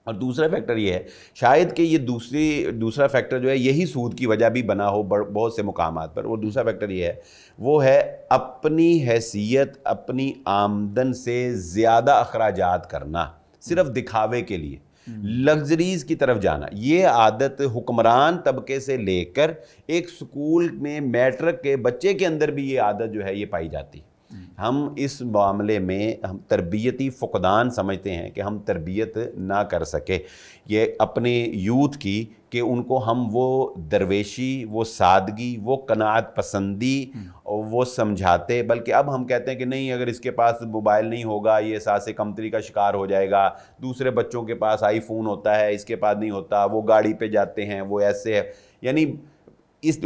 اور دوسرا فیکٹر یہ ہے شاید کہ یہ دوسرا فیکٹر جو ہے یہی سود کی وجہ بھی بنا ہو بہت سے مقامات پر. اور دوسرا فیکٹر یہ ہے وہ ہے اپنی حیثیت، اپنی آمدن سے زیادہ اخراجات کرنا صرف دکھاوے کے لیے، لگژریز کی طرف جانا. یہ عادت حکمران طبقے سے لے کر ایک سکول میں میٹرک کے بچے کے اندر بھی یہ عادت جو ہے یہ پائی جاتی. ہم اس معاملے میں ہم تربیتی فقدان سمجھتے ہیں کہ ہم تربیت نہ کر سکے یہ اپنے یوتھ کی، کہ ان کو ہم وہ درویشی، وہ سادگی، وہ قناعت پسندی وہ سمجھاتے، بلکہ اب ہم کہتے ہیں کہ نہیں اگر اس کے پاس موبائل نہیں ہوگا یہ احساس کمتری کا شکار ہو جائے گا. دوسرے بچوں کے پاس آئی فون ہوتا ہے، اس کے پاس نہیں ہوتا، وہ گاڑی پہ جاتے ہیں، وہ ایسے ہے، یعنی اس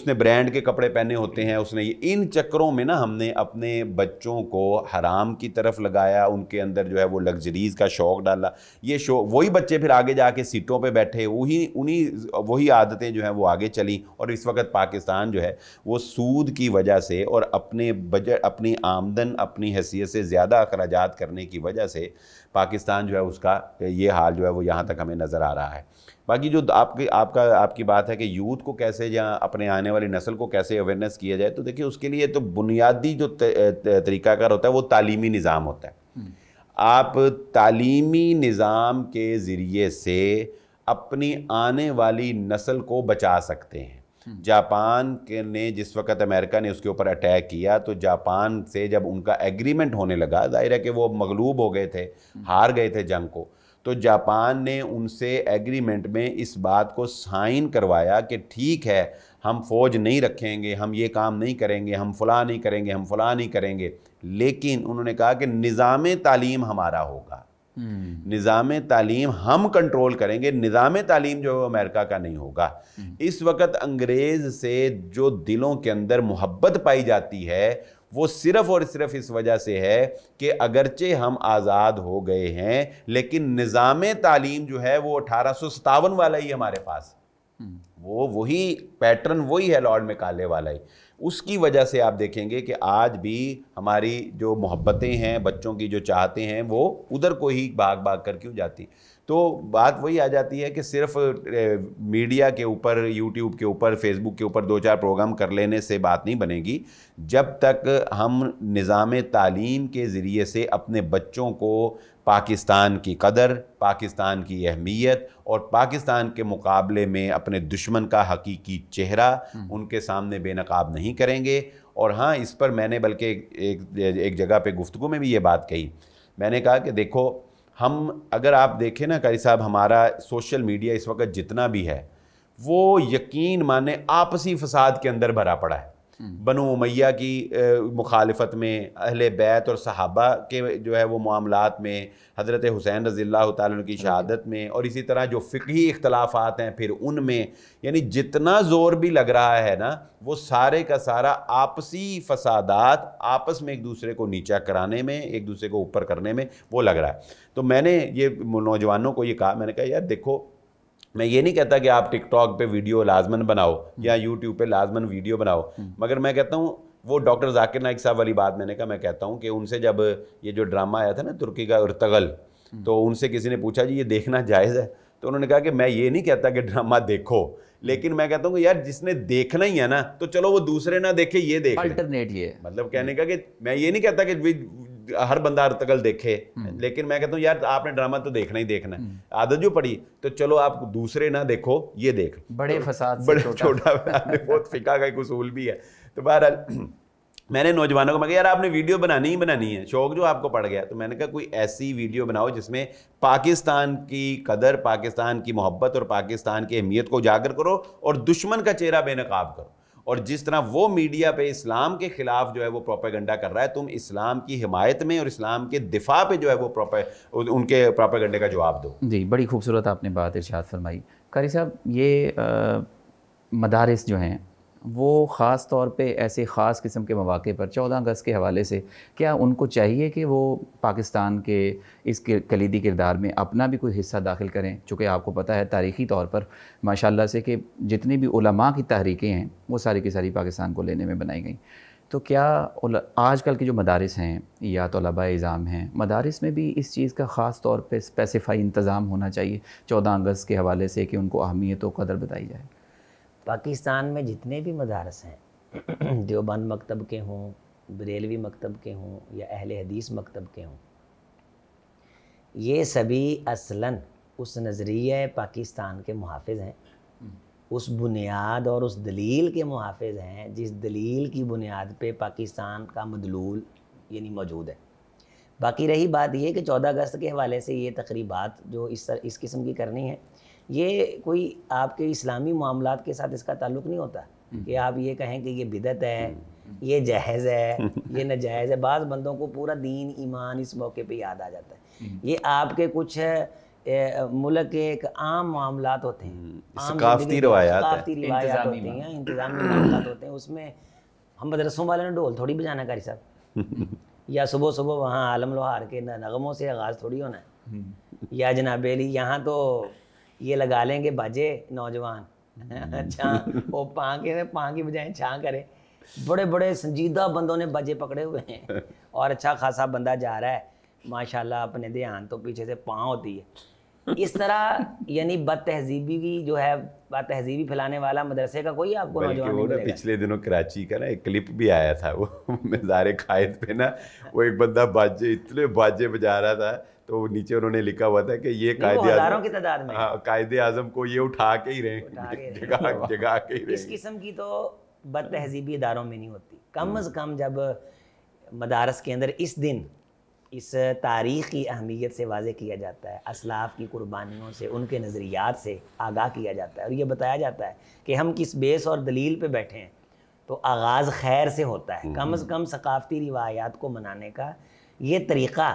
نے برانڈ کے کپڑے پہنے ہوتے ہیں، اس نے ان چکروں میں نا ہم نے اپنے بچوں کو حرام کی طرف لگایا، ان کے اندر جو ہے وہ لگژریز کا شوق ڈالا. یہ شوق وہی بچے پھر آگے جا کے سیٹوں پہ بیٹھے، وہی عادتیں جو ہیں وہ آگے چلی. اور اس وقت پاکستان جو ہے وہ سود کی وجہ سے اور اپنے بجٹ، اپنی آمدن، اپنی حیثیت سے زیادہ اخراجات کرنے کی وجہ سے पाकिस्तान जो है उसका ये हाल जो है वो यहाँ तक हमें नज़र आ रहा है। बाकी जो आपकी बात है कि यूथ को कैसे या अपने आने वाली नस्ल को कैसे अवेयरनेस किया जाए, तो देखिए उसके लिए तो बुनियादी जो तरीक़ाकार होता है वो तालीमी निज़ाम होता है। आप तालीमी निज़ाम के ज़रिए से अपनी आने वाली नस्ल को बचा सकते हैं। जापान के ने जिस वक्त अमेरिका ने उसके ऊपर अटैक किया तो जापान से जब उनका एग्रीमेंट होने लगा, जाहिर है कि वो मगलूब हो गए थे, हार गए थे जंग को, तो जापान ने उनसे एग्रीमेंट में इस बात को साइन करवाया कि ठीक है हम फ़ौज नहीं रखेंगे, हम ये काम नहीं करेंगे, हम फ़लाँ नहीं करेंगे, हम फ़लाँ नहीं करेंगे, लेकिन उन्होंने कहा कि निज़ाम तालीम हमारा होगा, निज़ाम तालीम हम कंट्रोल करेंगे, निज़ाम तालीम जो है अमेरिका का नहीं होगा। इस वक्त अंग्रेज़ से जो दिलों के अंदर मोहब्बत पाई जाती है वो सिर्फ़ और सिर्फ इस वजह से है कि अगरचे हम आज़ाद हो गए हैं लेकिन निज़ाम तालीम जो है वो 1857 वाला ही हमारे पास, वो वही पैटर्न वही है लॉर्ड मैकाले वाला ही। उसकी वजह से आप देखेंगे कि आज भी हमारी जो मोहब्बतें हैं, बच्चों की जो चाहते हैं, वो उधर को ही भाग भाग कर क्यों जाती। तो बात वही आ जाती है कि सिर्फ मीडिया के ऊपर, यूट्यूब के ऊपर, फेसबुक के ऊपर 2-4 प्रोग्राम कर लेने से बात नहीं बनेगी। जब तक हम निज़ाम तालीम के ज़रिए से अपने बच्चों को पाकिस्तान की कदर, पाकिस्तान की अहमियत और पाकिस्तान के मुकाबले में अपने दुश्मन का हकीकी चेहरा उनके सामने बेनकाब नहीं करेंगे। और हाँ, इस पर मैंने बल्कि एक जगह पे गुफ्तगू में भी ये बात कही, मैंने कहा कि देखो हम अगर आप देखें ना कारी साहब, हमारा सोशल मीडिया इस वक्त जितना भी है वो यकीन माने आपसी फसाद के अंदर भरा पड़ा है। बनु उमैया की मुखालिफत में, अहले बैत और सहाबा के जो है वो मामलात में, हज़रत हुसैन रज़ियल्लाहु ताला अन्हु की शहादत में, और इसी तरह जो फ़िक़ही इख्तलाफ़ात हैं फिर उनमें, यानी जितना ज़ोर भी लग रहा है ना वो सारे का सारा आपसी फसादात, आपस में एक दूसरे को नीचा कराने में, एक दूसरे को ऊपर करने में वो लग रहा है। तो मैंने ये नौजवानों को ये कहा, मैंने कहा यार देखो, मैं ये नहीं कहता कि आप टिकटॉक पे वीडियो लाजमन बनाओ या यूट्यूब पे लाजमन वीडियो बनाओ, मगर मैं कहता हूँ वो डॉक्टर जाकिर नाइक साहब वाली बात मैंने कहा, मैं कहता हूँ कि उनसे जब ये जो ड्रामा आया था ना तुर्की का उर्तगल, तो उनसे किसी ने पूछा जी ये देखना जायज़ है, तो उन्होंने कहा कि मैं ये नहीं कहता कि ड्रामा देखो, लेकिन मैं कहता हूँ कि यार जिसने देखना ही है ना तो चलो वो दूसरे ना देखे, ये देख अल्टरनेट ये मतलब कहने का कि मैं ये नहीं कहता कि हर बंदा अर्तगल देखे, लेकिन मैं कहता हूँ यार आपने ड्रामा तो देखना ही देखना है, आदत जो पड़ी तो चलो आप दूसरे ना देखो, ये देख बड़े फसाद बड़े छोटा बहुत फिका का एक उसूल भी है। तो बहरहाल मैंने नौजवानों को, मैं यार आपने वीडियो बनानी ही बनानी है, शौक जो आपको पड़ गया, तो मैंने कहा कोई ऐसी वीडियो बनाओ जिसमें पाकिस्तान की कदर, पाकिस्तान की मोहब्बत और पाकिस्तान की अहमियत को उजागर करो और दुश्मन का चेहरा बेनकाब करो। और जिस तरह वो मीडिया पे इस्लाम के ख़िलाफ़ जो है वो प्रोपेगेंडा कर रहा है, तुम इस्लाम की हिमायत में और इस्लाम के दिफा पे जो है वो उनके प्रोपेगेंडे का जवाब दो। जी, बड़ी खूबसूरत आपने बात इरशाद फरमाई। कारी साहब, ये मदारिस जो हैं वो ख़ास तौर पे ऐसे ख़ास किस्म के मौक़े पर 14 अगस्त के हवाले से क्या उनको चाहिए कि वो पाकिस्तान के इस कलीदी किरदार में अपना भी कोई हिस्सा दाखिल करें? चूँकि आपको पता है तारीख़ी तौर पर माशाल्लाह से कि जितनी भी उलमा की तहरीकें हैं वो सारी की सारी पाकिस्तान को लेने में बनाई गई। तो क्या आजकल के जो मदारिस हैं या तलबा इज़ाम हैं, मदारिस में भी इस चीज़ का ख़ास तौर पर स्पेसिफ़ाई इंतज़ाम होना चाहिए 14 अगस्त के हवाले से कि उनको अहमियत व कदर बताई जाए? पाकिस्तान में जितने भी मदारस हैं, देवबंद मकतब के हों, बरेलवी मकतब के हों या अहले हदीस मकतब के हों, ये सभी असलन उस नज़रिया पाकिस्तान के मुहाफ़िज़ हैं, उस बुनियाद और उस दलील के मुहाफ़िज़ हैं जिस दलील की बुनियाद पे पाकिस्तान का मदलूल यानी मौजूद है। बाकी रही बात ये कि 14 अगस्त के हवाले से ये तकरीबात जो इस किस्म की करनी है, ये कोई आपके इस्लामी मामलात के साथ इसका ताल्लुक़ नहीं होता कि आप ये कहें कि ये बिदत है, ये जायज़ है, ये नाजायज़ है। बाज़ बंदों को पूरा दीन ईमान इस मौके पे याद आ जाता है। ये आपके कुछ मुल्क के एक आम मामलात होते हैं, सकाफ़ती रिवायात होती हैं, इंतज़ामी मामलात होते हैं, उसमें हम मदरसों वाले ने ढोल थोड़ी बजाना कारी साहब, या सुबह सुबह वहाँ आलम लोहार के नगमों से आगाज़ थोड़ी होना है, या जनाब अली यहाँ तो ये लगा लेंगे बाजे नौजवान अच्छा वो पाँ की बजाय छाँ करे। बड़े बड़े संजीदा बंदों ने बाजे पकड़े हुए हैं और अच्छा खासा बंदा जा रहा है, माशाल्लाह अपने ध्यान तो पीछे से पाँव होती है। इस तरह यानी बद तहजीबी की जो है, बद तहजीबी फैलाने वाला मदरसे का कोई आपको नौजवान नहीं मिलेगा। पिछले दिनों कराची का ना एक क्लिप भी आया था, वो मज़ार कायद पे ना वो एक बंदा बाजे, इतने बाजे बजा रहा था, तो नीचे उन्होंने लिखा हुआ था कि ये हज़ारों की तादाद में, हाँ, कायद आज़म को ये उठा के ही रहे, जगा के ही रहे। इस किस्म की तो बद तहजीबी इदारों में नहीं होती। कम अज़ कम जब मदारस के अंदर इस दिन इस तारीख़ की अहमियत से वाज़े किया जाता है, असलाफ़ की कुर्बानियों से, उनके नज़रियात से आगाह किया जाता है और ये बताया जाता है कि हम किस बेस और दलील पे बैठे हैं, तो आगाज़ खैर से होता है। कम अज़ कम सकाफ़ती रिवायात को मनाने का ये तरीक़ा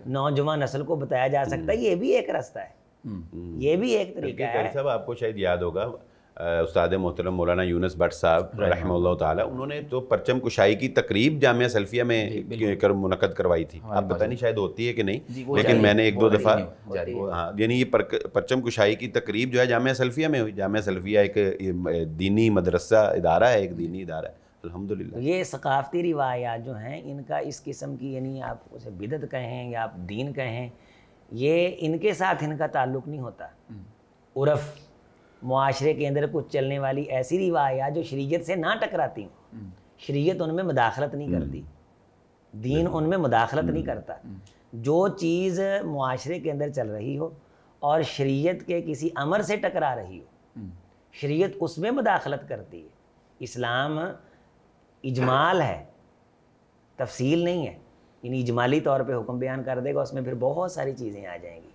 नौजवान नस्ल को बताया जा सकता है। ये भी एक रास्ता है, ये भी एक तरीका है। साहब आपको शायद याद होगा उस्ताद मोहतरम मौलाना यूनुस भट्ट साहब रहमतुल्लाह ताला, उन्होंने तो परचम कुशाई की तकरीब जामिया सल्फिया में मुनक़द करवाई थी। आप पता नहीं शायद होती है कि नहीं, लेकिन मैंने एक दो दफ़ा, हाँ, यानी ये परचम कुशाई की तकरीब जो है जामिया सल्फिया में हुई। जामिया सल्फिया एक दीनी मदरसा इदारा है, एक दीनी इदारा है अल्हम्दुलिल्लाह। ये सकाफ़ती रिवायात जो हैं इनका इस किस्म की, यानी आप उसे बिदत कहें या आप दीन कहें, ये इनके साथ इनका ताल्लुक़ नहीं होता। उर्फ़ मुआशरे के अंदर कुछ चलने वाली ऐसी रिवायात जो शरीयत से ना टकराती हों, शरीयत उनमें मुदाखलत नहीं करती, दीन उनमें मुदाखलत नहीं करता। जो चीज़ मुआशरे के अंदर चल रही हो और शरीयत के किसी अमर से टकरा रही हो, शरीयत उसमें मुदाखलत करती है। इस्लाम इजमाल है, तफसील नहीं है, यानी इजमाली तौर पे हुक्म बयान कर देगा, उसमें फिर बहुत सारी चीज़ें आ जाएंगी,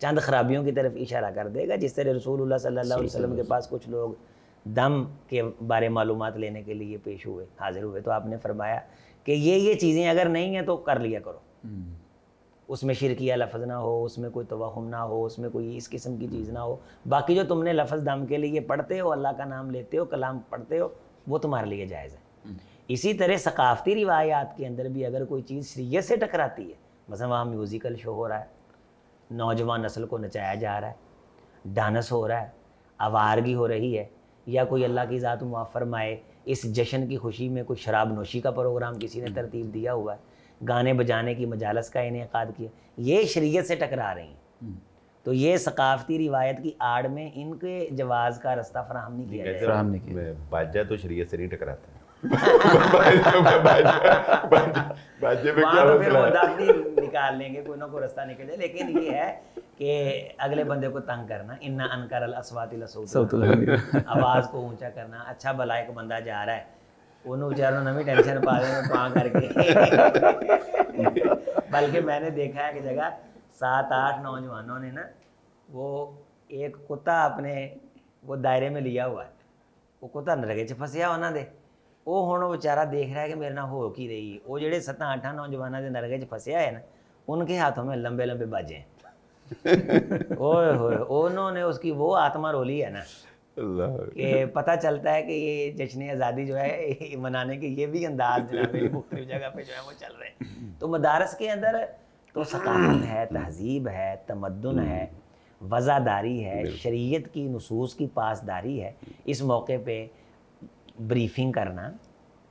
चंद खराबियों की तरफ इशारा कर देगा। जिस तरह रसूलुल्लाह सल्लल्लाहु अलैहि वसल्लम के पास कुछ लोग दम के बारे मालूमात लेने के लिए पेश हुए, हाजिर हुए, तो आपने फरमाया कि ये चीज़ें अगर नहीं हैं तो कर लिया करो, उसमें शिरकिया लफ्ज़ ना हो, उसमें कोई तवहुम ना हो, उसमें कोई इस किस्म की चीज़ ना हो। बाकी जो तुमने लफ्ज़ दम के लिए पढ़ते हो, अल्लाह का नाम लेते हो, कलाम पढ़ते हो, वो तुम्हारे लिए जायज़ है। इसी तरह सकाफ़ती रिवायात के अंदर भी अगर कोई चीज़ शरीयत से टकराती है, मसलन वहाँ म्यूज़िकल शो हो रहा है, नौजवान नस्ल को नचाया जा रहा है, डांस हो रहा है, आवारगी हो रही है, या कोई अल्लाह की ज़ात मुआफ़ फरमाए इस जश्न की खुशी में कोई शराब नोशी का प्रोग्राम किसी ने तरतीब दिया हुआ है, गाने बजाने की मजालस का इनेकाद किया, ये शरीयत से टकरा रही हैं, तो ये सकाफ़ती रिवायत की आड़ में इनके जवाज़ का रास्ता फराहम नहीं किया जाएगा। बाजा तो शरीयत से नहीं टकराता है। निकाल लेंगे, कोई ना कोई रास्ता निकल जाए, लेकिन ये है कि अगले बंदे को तंग करना, इन्ना अनकर अस्वाति लसौतुल, आवाज़ को ऊंचा करना। अच्छा भला एक बंदा जा रहा है, उन्होंने बेचारों ने भी टेंशन पा रहे पा करके बल्कि मैंने देखा है कि जगह 7-8 नौजवानों ने ना वो एक कुत्ता अपने वो दायरे में लिया हुआ है, वो कुत्ता नरगे च फसिया उन्होंने दे, वो हुण बेचारा देख रहा है कि मेरे ना हो की रही, वो जेडे 7-8 नौजवानों के नरगे च फसिया है ना, उनके हाथों में लंबे लंबे बाजे हैं। ओए होए, उन्होंने उसकी वो आत्मा रोली है ना कि पता चलता है कि ये जश्न आज़ादी जो है मनाने के ये भी अंदाज मुख्तलिफ जगह पे जो है वो चल रहे हैं। तो मदारस के अंदर तो सकाफत है, तहजीब है, तमद्दुन है, वज़ादारी है, शरीयत की नुसूस की पासदारी है। इस मौके पे ब्रीफिंग करना,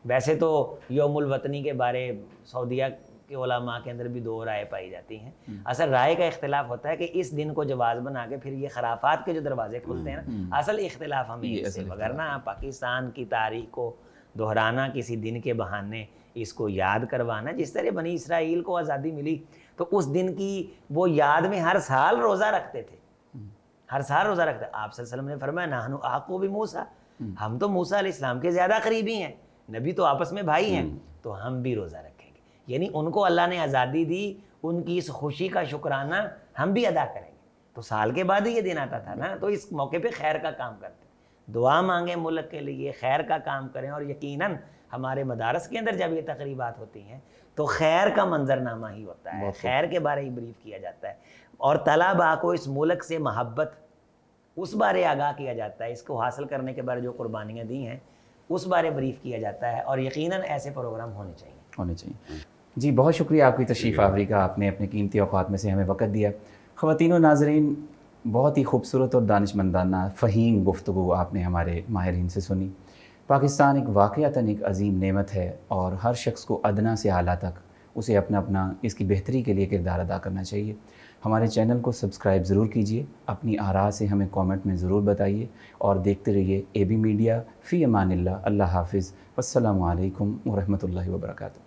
वैसे तो यौमुल वतनी के बारे सऊदीया के उलमा के अंदर भी 2 राय पाई जाती हैं। असल राय का इख्तिलाफ होता है कि इस दिन को जवाज़ बना के फिर ये खराफात के जो दरवाजे खुलते हैं ना, असल इख्तिलाफ हमें इससे, वगरना पाकिस्तान की तारीख को दोहराना, किसी दिन के बहाने इसको याद करवाना, जिस तरह बनी इसराइल को आज़ादी मिली तो उस दिन की वो याद में हर साल रोज़ा रखते थे, हर साल रोज़ा रखते। आप सल्लल्लाहु अलैहि वसल्लम ने फरमाया नाहनु आक़ू भी मूसा, हम तो मूसा अलैहिस्सलाम के ज़्यादा करीबी हैं, नबी तो आपस में भाई हैं, तो हम भी रोज़ा रखेंगे। यानी उनको अल्लाह ने आज़ादी दी, उनकी इस खुशी का शुक्राना हम भी अदा करेंगे। तो साल के बाद ही ये दिन आता था ना, तो इस मौके पे खैर का काम करते, दुआ मांगे मुल्क के लिए, खैर का काम करें। और यकीनन हमारे मदारस के अंदर जब ये तकरीबात होती हैं तो खैर का मंजरनामा ही होता है, खैर के बारे ही ब्रीफ किया जाता है, और तलबा को इस मुल्क से मोहब्बत उस बारे आगाह किया जाता है, इसको हासिल करने के बारे जो कुर्बानियाँ दी हैं उस बारे ब्रीफ किया जाता है। और यकीनन ऐसे प्रोग्राम होने चाहिए। जी, बहुत शुक्रिया आपकी तशरीफ़ आवरी का, आपने अपने कीमती औक़ात में से हमें वक़्त दिया। ख़वातीन व नाज़रीन, बहुत ही खूबसूरत और दानिशमंदाना फ़हीम गुफ्तगू आपने हमारे माहिरीन से सुनी। पाकिस्तान एक वाक़यातन एक अज़ीम नेमत है और हर शख्स को अदना से आला तक اسے اپنا اپنا اس کی بہتری کے لیے کردار ادا کرنا چاہیے۔ ہمارے چینل کو سبسکرائب ضرور کیجیے، اپنی آراء سے ہمیں کامنٹ میں ضرور بتائیے، اور دیکھتے رہیے اے بی میڈیا۔ فی امان اللہ، اللہ حافظ، والسلام علیکم ورحمۃ اللہ وبرکاتہ۔